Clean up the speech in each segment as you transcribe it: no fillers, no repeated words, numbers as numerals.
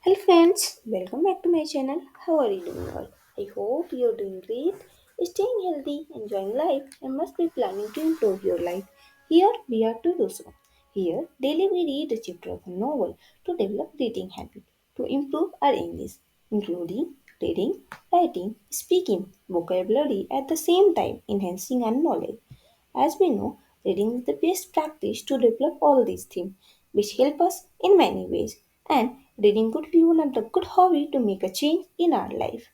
Hello friends, welcome back to my channel. How are you doing all? I hope you're doing great, staying healthy, enjoying life, and must be planning to improve your life. Here we are to do so. Here, daily we read a chapter of a novel to develop reading habit, to improve our English, including reading, writing, speaking, vocabulary at the same time, enhancing our knowledge. As we know, reading is the best practice to develop all these things, which help us in many ways. And reading could be one of the good hobby to make a change in our life.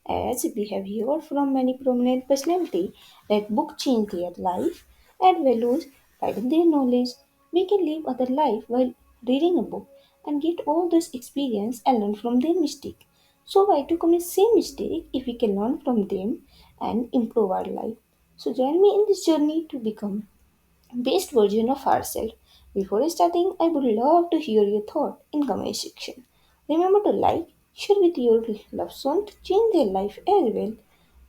As we have heard from many prominent personalities that book change their life, add values, widen their knowledge. We can live other life while reading a book and get all this experience and learn from their mistake. So why to commit same mistake if we can learn from them and improve our life? So join me in this journey to become best version of ourselves. Before starting, I would love to hear your thought in comment section. Remember to like, share with your loved one to change their life as well.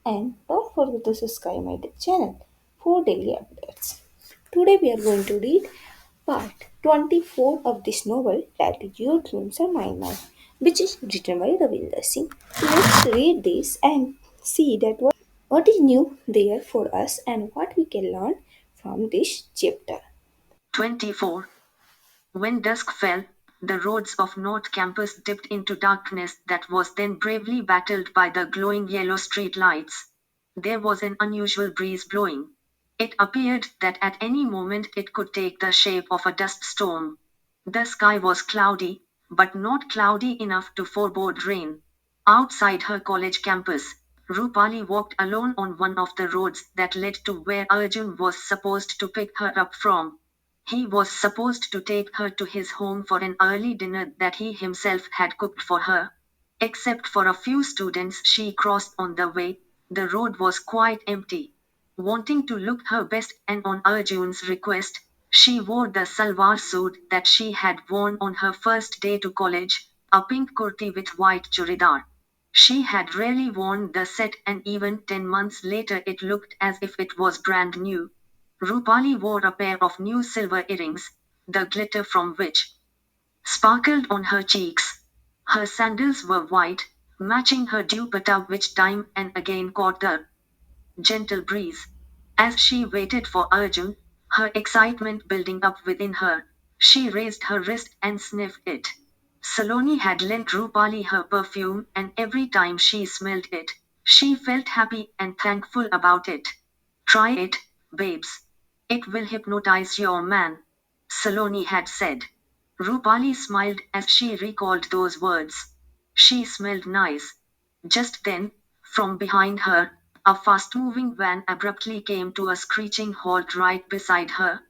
And don't forget to subscribe my channel for daily updates. Today we are going to read part 24 of this novel titled Your Dreams Are Mine Now, which is written by Ravinder Singh. Let's read this and see that what is new there for us and what we can learn from this chapter. 24. When dusk fell, the roads of North Campus dipped into darkness that was then bravely battled by the glowing yellow street lights. There was an unusual breeze blowing. It appeared that at any moment it could take the shape of a dust storm. The sky was cloudy, but not cloudy enough to forebode rain. Outside her college campus, Rupali walked alone on one of the roads that led to where Arjun was supposed to pick her up from. He was supposed to take her to his home for an early dinner that he himself had cooked for her. Except for a few students she crossed on the way, the road was quite empty. Wanting to look her best and on Arjun's request, she wore the salwar suit that she had worn on her first day to college, a pink kurti with white churidar. She had rarely worn the set and even 10 months later it looked as if it was brand new. Rupali wore a pair of new silver earrings, the glitter from which sparkled on her cheeks. Her sandals were white, matching her dupatta which time and again caught the gentle breeze. As she waited for Arjun, her excitement building up within her, she raised her wrist and sniffed it. Saloni had lent Rupali her perfume and every time she smelled it, she felt happy and thankful about it. Try it, babes. It will hypnotize your man, Saloni had said. Rupali smiled as she recalled those words. She smelled nice. Just then, from behind her, a fast-moving van abruptly came to a screeching halt right beside her.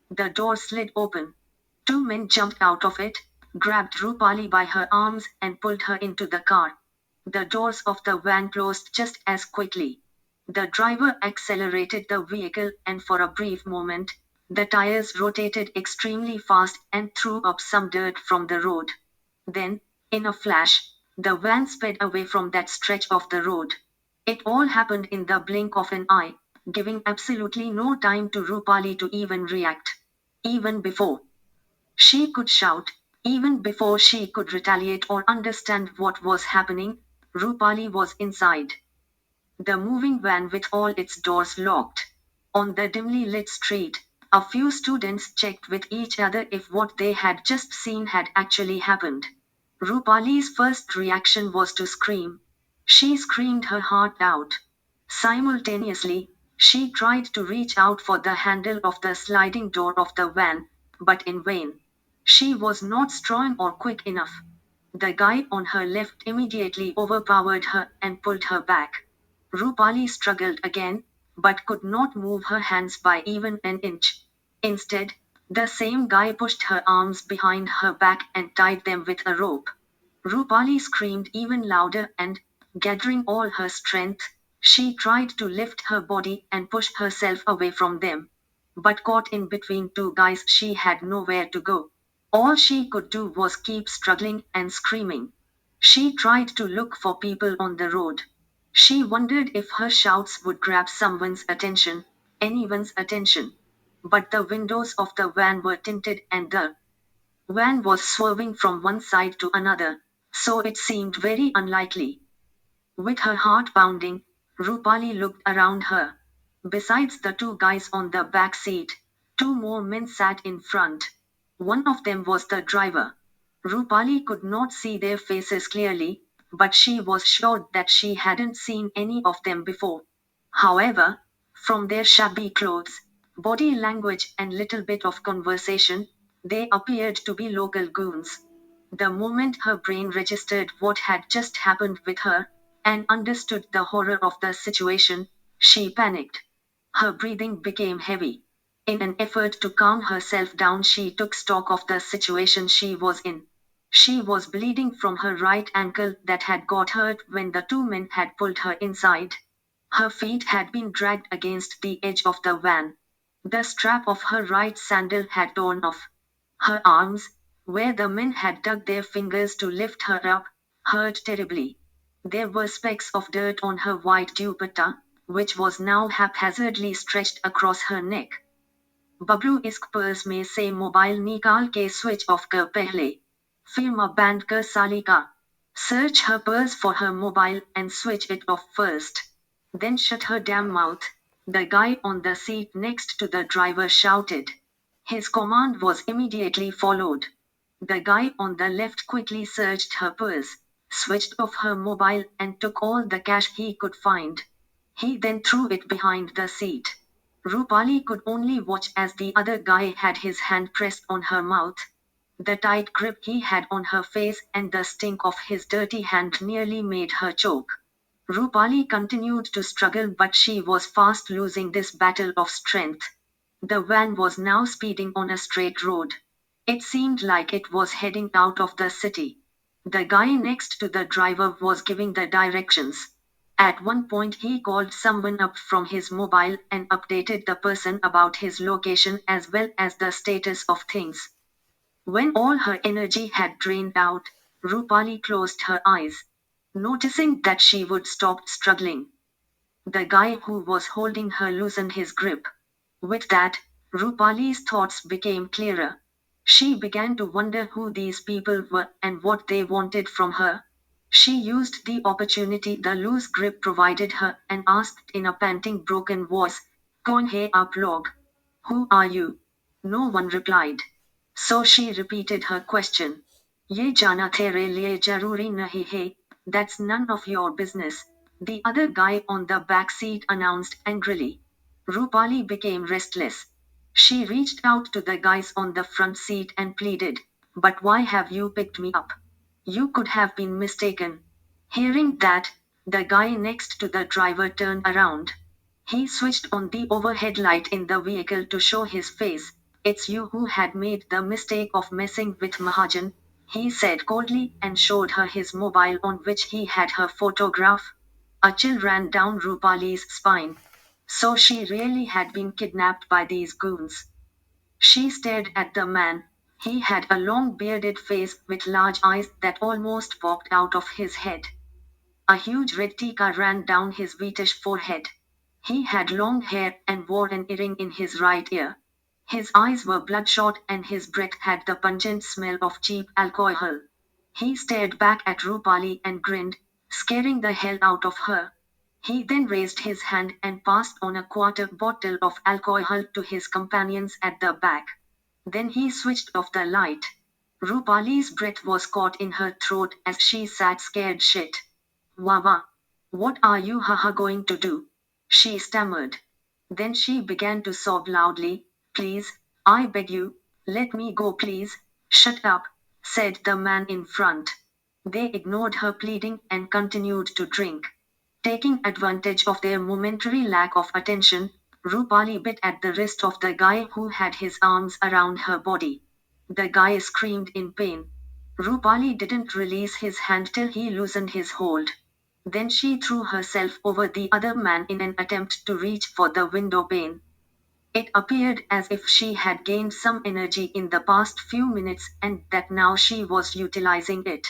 The door slid open. Two men jumped out of it, grabbed Rupali by her arms and pulled her into the car. The doors of the van closed just as quickly. The driver accelerated the vehicle and for a brief moment, the tires rotated extremely fast and threw up some dirt from the road. Then, in a flash, the van sped away from that stretch of the road. It all happened in the blink of an eye, giving absolutely no time to Rupali to even react. Even before she could shout, even before she could retaliate or understand what was happening, Rupali was inside. The moving van with all its doors locked. On the dimly lit street, a few students checked with each other if what they had just seen had actually happened. Rupali's first reaction was to scream. She screamed her heart out. Simultaneously, she tried to reach out for the handle of the sliding door of the van, but in vain. She was not strong or quick enough. The guy on her left immediately overpowered her and pulled her back. Rupali struggled again, but could not move her hands by even an inch. Instead, the same guy pushed her arms behind her back and tied them with a rope. Rupali screamed even louder and, gathering all her strength, she tried to lift her body and push herself away from them. But caught in between two guys, she had nowhere to go. All she could do was keep struggling and screaming. She tried to look for people on the road. She wondered if her shouts would grab someone's attention, anyone's attention. But the windows of the van were tinted and the van was swerving from one side to another. So it seemed very unlikely. With her heart pounding, Rupali looked around her. Besides the two guys on the back seat, two more men sat in front. One of them was the driver. Rupali could not see their faces clearly, but she was sure that she hadn't seen any of them before. However, from their shabby clothes, body language, and little bit of conversation, they appeared to be local goons. The moment her brain registered what had just happened with her, and understood the horror of the situation, she panicked. Her breathing became heavy. In an effort to calm herself down, she took stock of the situation she was in. She was bleeding from her right ankle that had got hurt when the two men had pulled her inside. Her feet had been dragged against the edge of the van. The strap of her right sandal had torn off. Her arms, where the men had dug their fingers to lift her up, hurt terribly. There were specks of dirt on her white dupatta, which was now haphazardly stretched across her neck. Bablu इश्क purse में से mobile निकाल के switch off कर पहले फिर band कर साली का search her purse for her mobile and switch it off first. Then shut her damn mouth, the guy on the seat next to the driver shouted. His command was immediately followed. The guy on the left quickly searched her purse, switched off her mobile, and took all the cash he could find. He then threw it behind the seat. Rupali could only watch as the other guy had his hand pressed on her mouth. The tight grip he had on her face and the stink of his dirty hand nearly made her choke. Rupali continued to struggle, but she was fast losing this battle of strength. The van was now speeding on a straight road. It seemed like it was heading out of the city. The guy next to the driver was giving the directions. At one point, he called someone up from his mobile and updated the person about his location as well as the status of things. When all her energy had drained out, Rupali closed her eyes, noticing that she would stop struggling. The guy who was holding her loosened his grip. With that, Rupali's thoughts became clearer. She began to wonder who these people were and what they wanted from her. She used the opportunity the loose grip provided her and asked in a panting, broken voice, Kaun hai aap log? Who are you? No one replied. So she repeated her question. Ye jana tere liye jaruri nahi hai, that's none of your business, the other guy on the back seat announced angrily. Rupali became restless. She reached out to the guys on the front seat and pleaded, But why have you picked me up? You could have been mistaken. Hearing that, the guy next to the driver turned around. He switched on the overhead light in the vehicle to show his face. It's you who had made the mistake of messing with Mahajan, he said coldly and showed her his mobile on which he had her photograph. A chill ran down Rupali's spine. So she really had been kidnapped by these goons. She stared at the man. He had a long bearded face with large eyes that almost popped out of his head. A huge red tika ran down his whitish forehead. He had long hair and wore an earring in his right ear. His eyes were bloodshot and his breath had the pungent smell of cheap alcohol. He stared back at Rupali and grinned, scaring the hell out of her. He then raised his hand and passed on a quarter bottle of alcohol to his companions at the back. Then he switched off the light. Rupali's breath was caught in her throat as she sat scared shit. Wawa. What are you haha going to do? She stammered. Then she began to sob loudly. Please, I beg you, let me go please. Shut up, said the man in front. They ignored her pleading and continued to drink. Taking advantage of their momentary lack of attention, Rupali bit at the wrist of the guy who had his arms around her body. The guy screamed in pain. Rupali didn't release his hand till he loosened his hold. Then she threw herself over the other man in an attempt to reach for the window pane. It appeared as if she had gained some energy in the past few minutes and that now she was utilizing it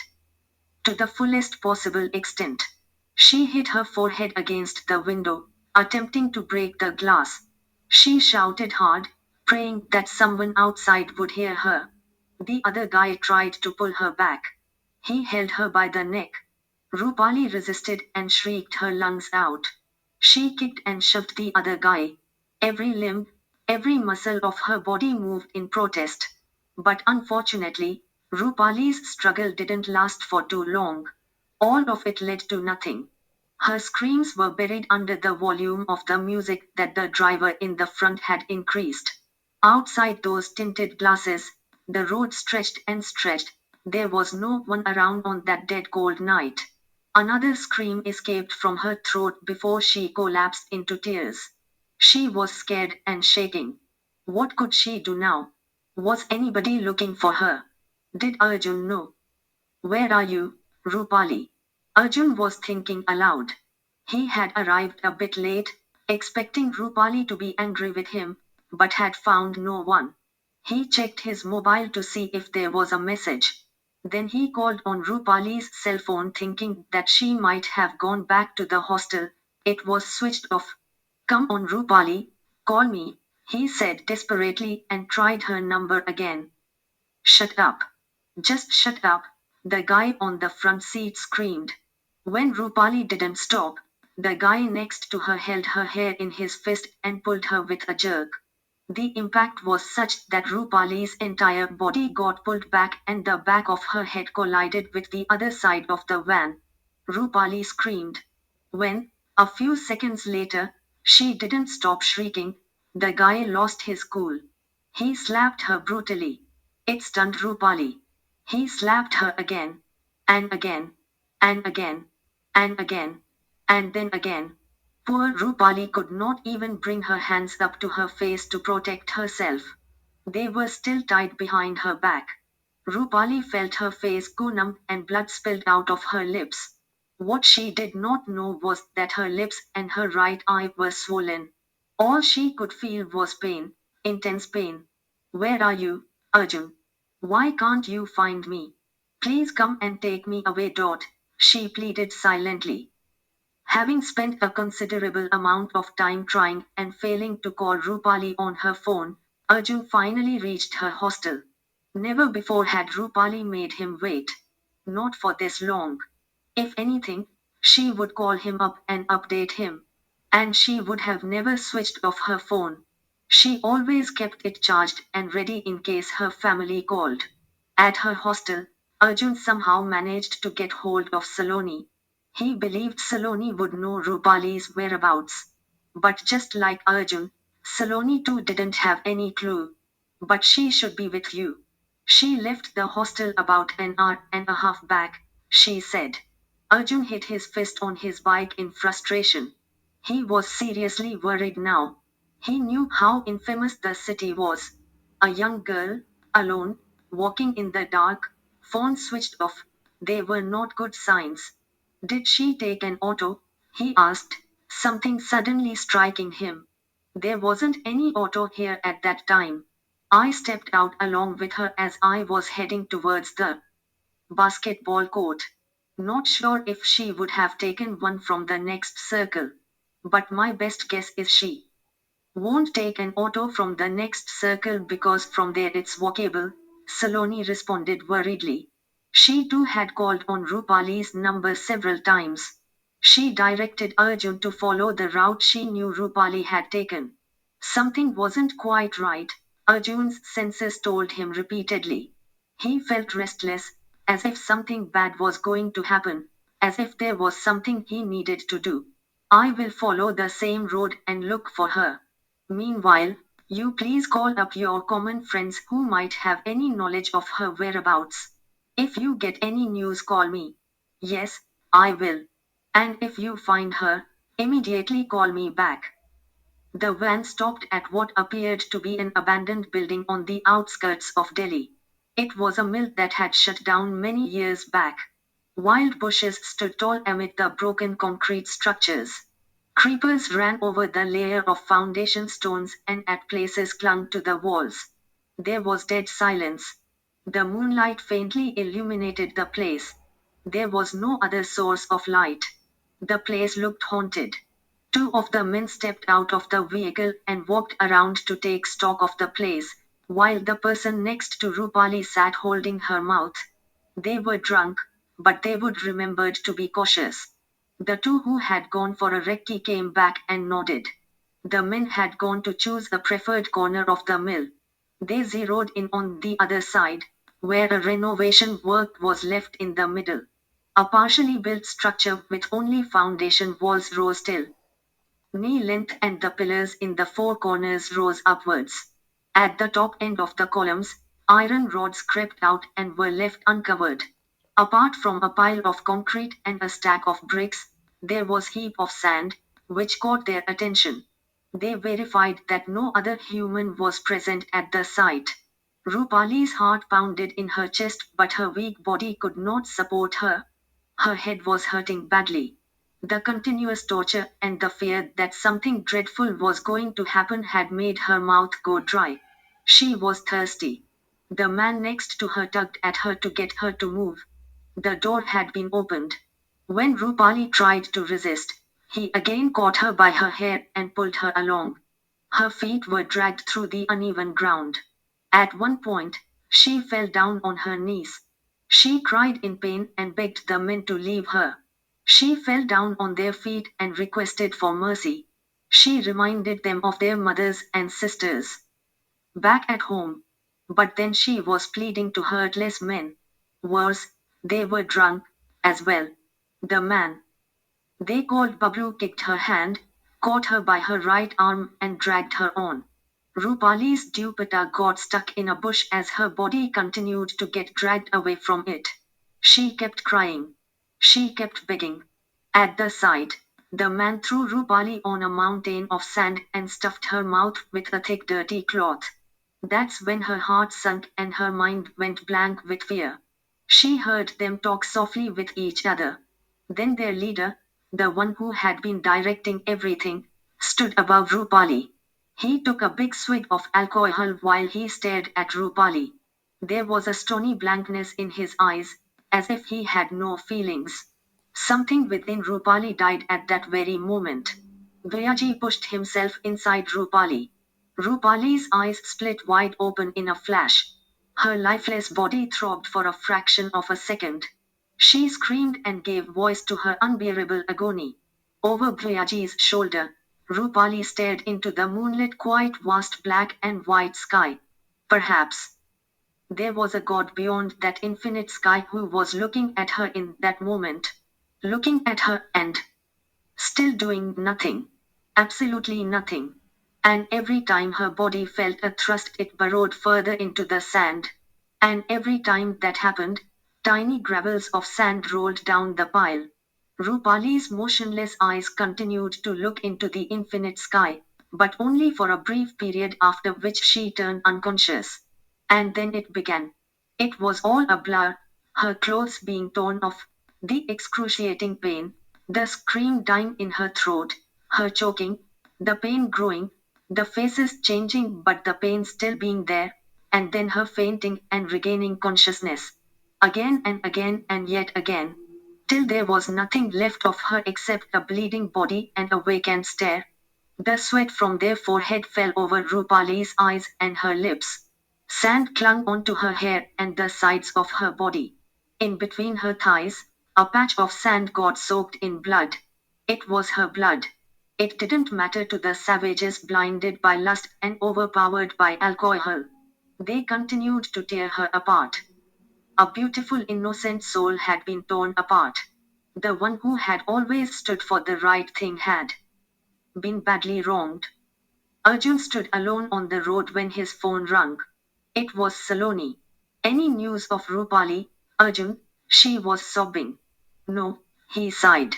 to the fullest possible extent. She hit her forehead against the window, attempting to break the glass. She shouted hard, praying that someone outside would hear her. The other guy tried to pull her back. He held her by the neck. Rupali resisted and shrieked her lungs out. She kicked and shoved the other guy. Every limb, every muscle of her body moved in protest. But unfortunately, Rupali's struggle didn't last for too long. All of it led to nothing. Her screams were buried under the volume of the music that the driver in the front had increased. Outside those tinted glasses, the road stretched and stretched. There was no one around on that dead cold night. Another scream escaped from her throat before she collapsed into tears. She was scared and shaking. What could she do now? Was anybody looking for her? Did Arjun know? Where are you, Rupali? Arjun was thinking aloud. He had arrived a bit late, expecting Rupali to be angry with him, but had found no one. He checked his mobile to see if there was a message. Then he called on Rupali's cell phone thinking that she might have gone back to the hostel. It was switched off. Come on, Rupali, call me, he said desperately and tried her number again. Shut up. Just shut up, the guy on the front seat screamed. When Rupali didn't stop, the guy next to her held her hair in his fist and pulled her with a jerk. The impact was such that Rupali's entire body got pulled back and the back of her head collided with the other side of the van. Rupali screamed. When, a few seconds later, she didn't stop shrieking, the guy lost his cool. He slapped her brutally. It stunned Rupali. He slapped her again, and again, and again, and again, and then again. Poor Rupali could not even bring her hands up to her face to protect herself. They were still tied behind her back. Rupali felt her face go numb and blood spilled out of her lips. What she did not know was that her lips and her right eye were swollen. All she could feel was pain, intense pain. Where are you, Arjun? Why can't you find me? Please come and take me away. She pleaded silently. Having spent a considerable amount of time trying and failing to call Rupali on her phone, Arjun finally reached her hostel. Never before had Rupali made him wait. Not for this long. If anything, she would call him up and update him. And she would have never switched off her phone. She always kept it charged and ready in case her family called. At her hostel, Arjun somehow managed to get hold of Saloni. He believed Saloni would know Rupali's whereabouts. But just like Arjun, Saloni too didn't have any clue. But she should be with you. She left the hostel about an hour and a half back, she said. Arjun hit his fist on his bike in frustration. He was seriously worried now. He knew how infamous the city was. A young girl, alone, walking in the dark, phone switched off. They were not good signs. Did she take an auto? He asked, something suddenly striking him. There wasn't any auto here at that time. I stepped out along with her as I was heading towards the basketball court. Not sure if she would have taken one from the next circle. But my best guess is she won't take an auto from the next circle because from there it's walkable, Saloni responded worriedly. She too had called on Rupali's number several times. She directed Arjun to follow the route she knew Rupali had taken. Something wasn't quite right, Arjun's senses told him repeatedly. He felt restless, as if something bad was going to happen, as if there was something he needed to do. I will follow the same road and look for her. Meanwhile, you please call up your common friends who might have any knowledge of her whereabouts. If you get any news, call me. Yes, I will. And if you find her, immediately call me back. The van stopped at what appeared to be an abandoned building on the outskirts of Delhi. It was a mill that had shut down many years back. Wild bushes stood tall amid the broken concrete structures. Creepers ran over the layer of foundation stones and at places clung to the walls. There was dead silence. The moonlight faintly illuminated the place. There was no other source of light. The place looked haunted. Two of the men stepped out of the vehicle and walked around to take stock of the place, while the person next to Rupali sat holding her mouth. They were drunk. but they would remembered to be cautious. The two who had gone for a recce came back and nodded. The men had gone to choose a preferred corner of the mill. They zeroed in on the other side, where a renovation work was left in the middle. A partially built structure with only foundation walls rose till knee length and the pillars in the four corners rose upwards. At the top end of the columns, iron rods crept out and were left uncovered. Apart from a pile of concrete and a stack of bricks, there was heap of sand, which caught their attention. They verified that no other human was present at the site. Rupali's heart pounded in her chest, but her weak body could not support her. Her head was hurting badly. The continuous torture and the fear that something dreadful was going to happen had made her mouth go dry. She was thirsty. The man next to her tugged at her to get her to move. The door had been opened. When Rupali tried to resist, he again caught her by her hair and pulled her along. Her feet were dragged through the uneven ground. At one point, she fell down on her knees. She cried in pain and begged the men to leave her. She fell down on their feet and requested for mercy. She reminded them of their mothers and sisters back at home. But then she was pleading to heartless men. Worse, they were drunk, as well. The man they called Bablu kicked her hand, caught her by her right arm and dragged her on. Rupali's dupatta got stuck in a bush as her body continued to get dragged away from it. She kept crying. She kept begging. At the sight, the man threw Rupali on a mountain of sand and stuffed her mouth with a thick dirty cloth. That's when her heart sunk and her mind went blank with fear. She heard them talk softly with each other. Then their leader, the one who had been directing everything, stood above Rupali. He took a big swig of alcohol while he stared at Rupali. There was a stony blankness in his eyes, as if he had no feelings. Something within Rupali died at that very moment. Bhayaji pushed himself inside Rupali. Rupali's eyes split wide open in a flash. Her lifeless body throbbed for a fraction of a second. She screamed and gave voice to her unbearable agony. Over Bhayaji's shoulder, Rupali stared into the moonlit quite vast black and white sky. Perhaps there was a god beyond that infinite sky who was looking at her in that moment. Looking at her and still doing nothing. Absolutely nothing. And every time her body felt a thrust, it burrowed further into the sand. And every time that happened, tiny gravels of sand rolled down the pile. Rupali's motionless eyes continued to look into the infinite sky, but only for a brief period, after which she turned unconscious. And then it began. It was all a blur, her clothes being torn off, the excruciating pain, the scream dying in her throat, her choking, the pain growing, the faces changing but the pain still being there, and then her fainting and regaining consciousness. Again and yet again. Till there was nothing left of her except a bleeding body and a vacant stare. The sweat from their forehead fell over Rupali's eyes and her lips. Sand clung onto her hair and the sides of her body. In between her thighs, a patch of sand got soaked in blood. It was her blood. It didn't matter to the savages blinded by lust and overpowered by alcohol. They continued to tear her apart. A beautiful innocent soul had been torn apart. The one who had always stood for the right thing had been badly wronged. Arjun stood alone on the road when his phone rang. It was Saloni. Any news of Rupali, Arjun? She was sobbing. No, he sighed.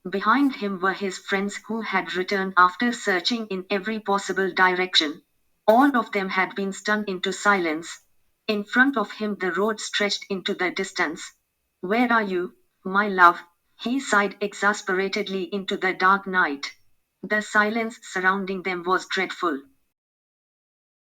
Behind him were his friends who had returned after searching in every possible direction. All of them had been stunned into silence. In front of him the road stretched into the distance. Where are you, my love? He sighed exasperatedly into the dark night. The silence surrounding them was dreadful.